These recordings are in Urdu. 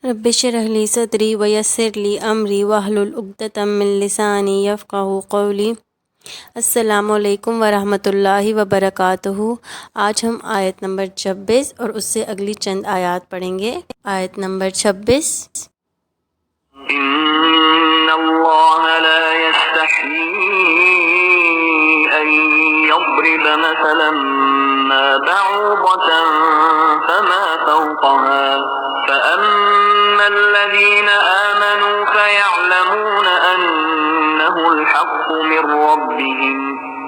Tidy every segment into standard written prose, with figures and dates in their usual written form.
رب اشرح لی صدری ویسر لی امری واحلل عقدۃ من لسانی یفقہوا قولی۔ السلام علیکم ورحمۃ اللہ وبرکاتہ۔ آج ہم آیت نمبر 26 اور اس سے اگلی چند آیات پڑھیں گے۔ آیت نمبر 26۔ ان اللہ لا یستحیی ان یضرب مثلا ما بعوضة فما فوقها فأما الذين آمنوا فيعلمون أنه الحق من ربهم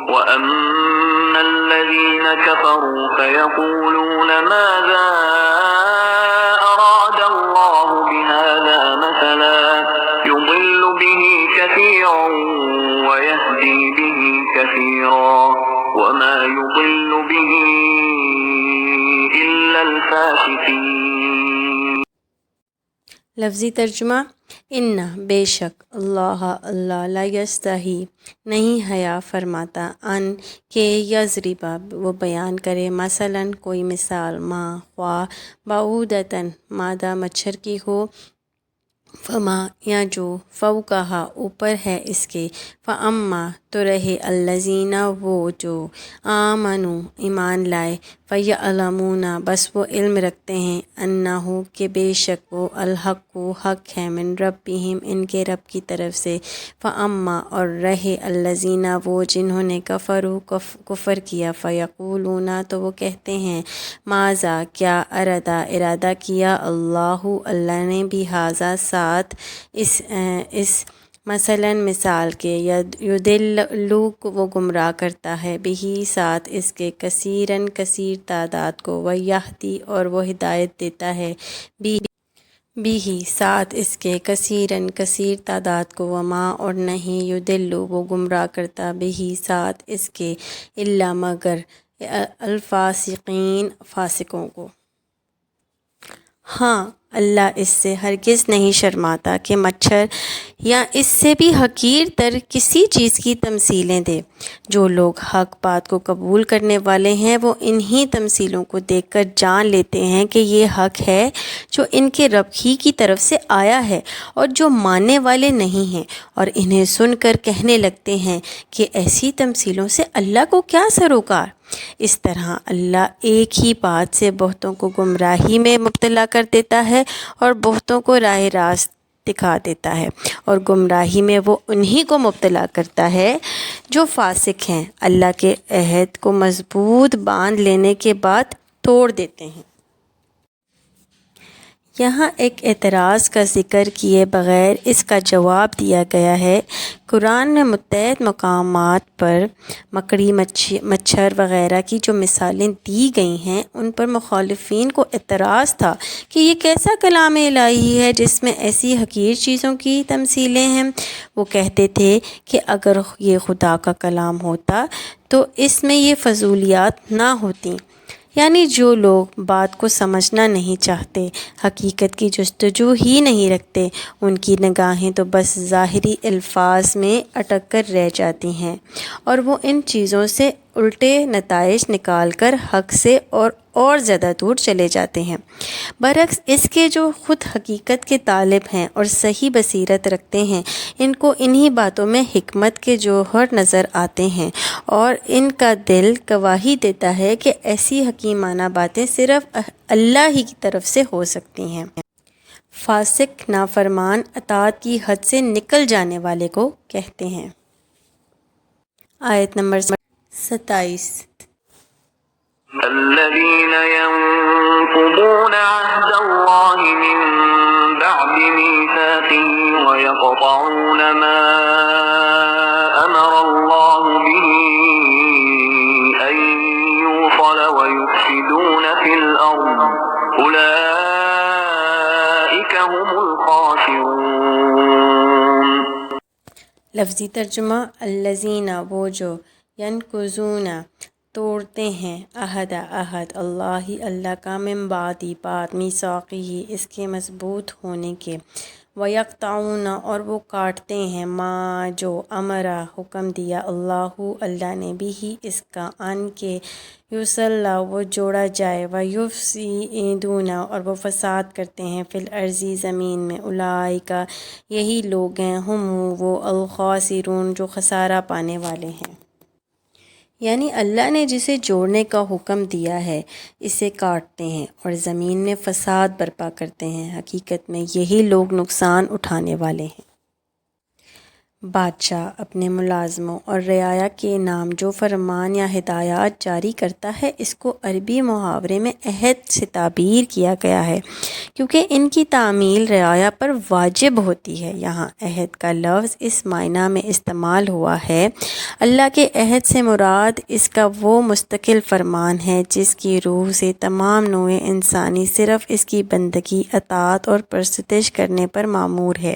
وأما الذين كفروا فيقولون ماذا أراد الله بهذا مثلا يضل به كثيرا ويهدي به كثيرا وما يضل به إلا الفاسقين۔ لفظی ترجمہ۔ ان بے شک اللہ لا یستحی نہیں حیا فرماتا ان کہ یضربا وہ بیان کرے مثلا کوئی مثال ما خواہ بعودتاً مادہ مچھر کی ہو فما یا جو فوقہا اوپر ہے اس کے فاما تو رہے الذین وہ جو آمنوا ایمان لائے فیعلمون بس وہ علم رکھتے ہیں انہو کہ بے شک وہ الحق حق ہے من ربہم ان کے رب کی طرف سے فاما اور رہے الذین وہ جنہوں نے کفر کیا فیقولون تو وہ کہتے ہیں ماذا کیا ارادہ کیا اللہ نے بھی حاضہ ساتھ اس مثلاً مثال کے یدلو وہ گمراہ کرتا ہے بہی ساتھ اس کے کثیراً کثیر تعداد کو ویہدی اور وہ ہدایت دیتا ہے بھی ساتھ اس کے کثیراً کثیر تعداد کو وما اور نہیں یدلو وہ گمراہ کرتا بھی ساتھ اس کے الا مگر الفاسقین فاسقوں کو۔ ہاں اللہ اس سے ہرگز نہیں شرماتا کہ مچھر یا اس سے بھی حقیر تر کسی چیز کی تمثیلیں دے۔ جو لوگ حق بات کو قبول کرنے والے ہیں وہ انہی تمثیلوں کو دیکھ کر جان لیتے ہیں کہ یہ حق ہے جو ان کے رب ہی کی طرف سے آیا ہے، اور جو ماننے والے نہیں ہیں اور انہیں سن کر کہنے لگتے ہیں کہ ایسی تمثیلوں سے اللہ کو کیا سروکار۔ اس طرح اللہ ایک ہی بات سے بہتوں کو گمراہی میں مبتلا کر دیتا ہے اور بہتوں کو راہ راست دکھا دیتا ہے، اور گمراہی میں وہ انہی کو مبتلا کرتا ہے جو فاسق ہیں، اللہ کے عہد کو مضبوط باندھ لینے کے بعد توڑ دیتے ہیں۔ یہاں ایک اعتراض کا ذکر کیے بغیر اس کا جواب دیا گیا ہے۔ قرآن میں متعدد مقامات پر مکڑی مچھر وغیرہ کی جو مثالیں دی گئی ہیں ان پر مخالفین کو اعتراض تھا کہ یہ کیسا کلام الہی ہے جس میں ایسی حقیر چیزوں کی تمثیلیں ہیں۔ وہ کہتے تھے کہ اگر یہ خدا کا کلام ہوتا تو اس میں یہ فضولیات نہ ہوتیں، یعنی جو لوگ بات کو سمجھنا نہیں چاہتے، حقیقت کی جستجو ہی نہیں رکھتے، ان کی نگاہیں تو بس ظاہری الفاظ میں اٹک کر رہ جاتی ہیں اور وہ ان چیزوں سے الٹے نتائج نکال کر حق سے اور زیادہ دور چلے جاتے ہیں، برعکس اس کے جو خود حقیقت کے طالب ہیں اور صحیح بصیرت رکھتے ہیں، ان کو انہی باتوں میں حکمت کے جوہر نظر آتے ہیں اور ان کا دل گواہی دیتا ہے کہ ایسی حکیمانہ باتیں صرف اللہ ہی کی طرف سے ہو سکتی ہیں۔ فاسق نافرمان اطاعت کی حد سے نکل جانے والے کو کہتے ہیں۔ آیت نمبر 27۔ الذين ينقضون عهد الله من بعد ميثاقه ويقطعون ما أمر الله به أن يوصل ويفسدون في الأرض أولئك هم الخاسرون۔ لفظی ترجمہ۔ الذین وہ جو ینقضون توڑتے ہیں عہد اللہ کا من بعد میثاقہ اس کے مضبوط ہونے کے وَيَقْطَعُونَ اور وہ کاٹتے ہیں ما جو امرا حکم دیا اللہ نے بھی اس کا ان کے یصلی وہ جوڑا جائے وَيُفْسِدُونَ اور وہ فساد کرتے ہیں فی الارض زمین میں اولئک یہی لوگ ہیں ہم وہ الخاسرون جو خسارہ پانے والے ہیں۔ یعنی اللہ نے جسے جوڑنے کا حکم دیا ہے اسے کاٹتے ہیں اور زمین میں فساد برپا کرتے ہیں، حقیقت میں یہی لوگ نقصان اٹھانے والے ہیں۔ بادشاہ اپنے ملازموں اور رعایا کے نام جو فرمان یا ہدایات جاری کرتا ہے اس کو عربی محاورے میں عہد سے تعبیر کیا گیا ہے کیونکہ ان کی تعمیل رعایا پر واجب ہوتی ہے۔ یہاں عہد کا لفظ اس معنی میں استعمال ہوا ہے، اللہ کے عہد سے مراد اس کا وہ مستقل فرمان ہے جس کی روح سے تمام نوع انسانی صرف اس کی بندگی، اطاعت اور پرستش کرنے پر مامور ہے۔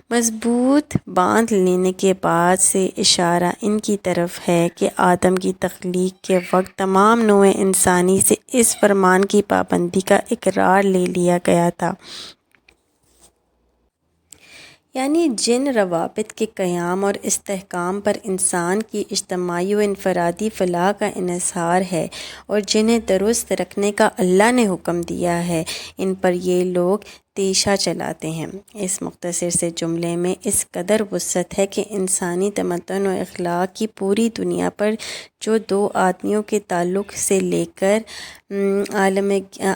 مضبوط باندھ لینے کے بعد سے اشارہ ان کی طرف ہے کہ آدم کی تخلیق کے وقت تمام نوع انسانی سے اس فرمان کی پابندی کا اقرار لے لیا گیا تھا، یعنی جن روابط کے قیام اور استحکام پر انسان کی اجتماعی و انفرادی فلاح کا انحصار ہے اور جنہیں درست رکھنے کا اللہ نے حکم دیا ہے، ان پر یہ لوگ تیشہ چلاتے ہیں۔ اس مختصر سے جملے میں اس قدر وسعت ہے کہ انسانی تمدن و اخلاق کی پوری دنیا پر جو دو آدمیوں کے تعلق سے لے کر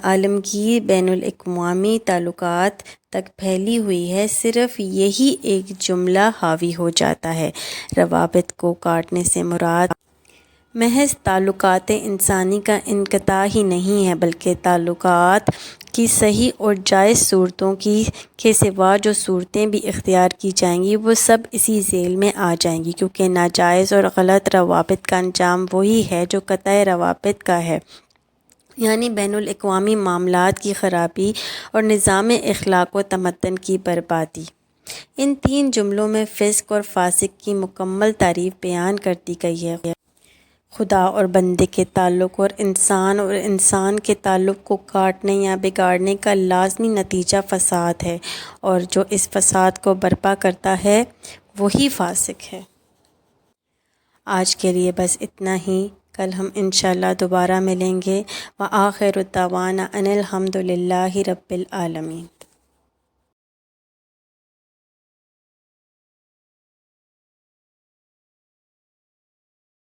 عالمگیر بین الاقوامی تعلقات تک پھیلی ہوئی ہے، صرف یہی ایک جملہ حاوی ہو جاتا ہے۔ روابط کو کاٹنے سے مراد محض تعلقات انسانی کا انقطاع ہی نہیں ہے بلکہ تعلقات کی صحیح اور جائز صورتوں کے سوا جو صورتیں بھی اختیار کی جائیں گی وہ سب اسی ذیل میں آ جائیں گی، کیونکہ ناجائز اور غلط روابط کا انجام وہی ہے جو قطع روابط کا ہے، یعنی بین الاقوامی معاملات کی خرابی اور نظام اخلاق و تمدن کی بربادی۔ ان تین جملوں میں فسق اور فاسق کی مکمل تعریف بیان کر دی گئی ہے۔ خدا اور بندے کے تعلق اور انسان کے تعلق کو کاٹنے یا بگاڑنے کا لازمی نتیجہ فساد ہے، اور جو اس فساد کو برپا کرتا ہے وہی فاسق ہے۔ آج کے لیے بس اتنا ہی، کل ہم انشاءاللہ دوبارہ ملیں گے۔ وآخر دعوانا ان الحمد للہ رب العالمین۔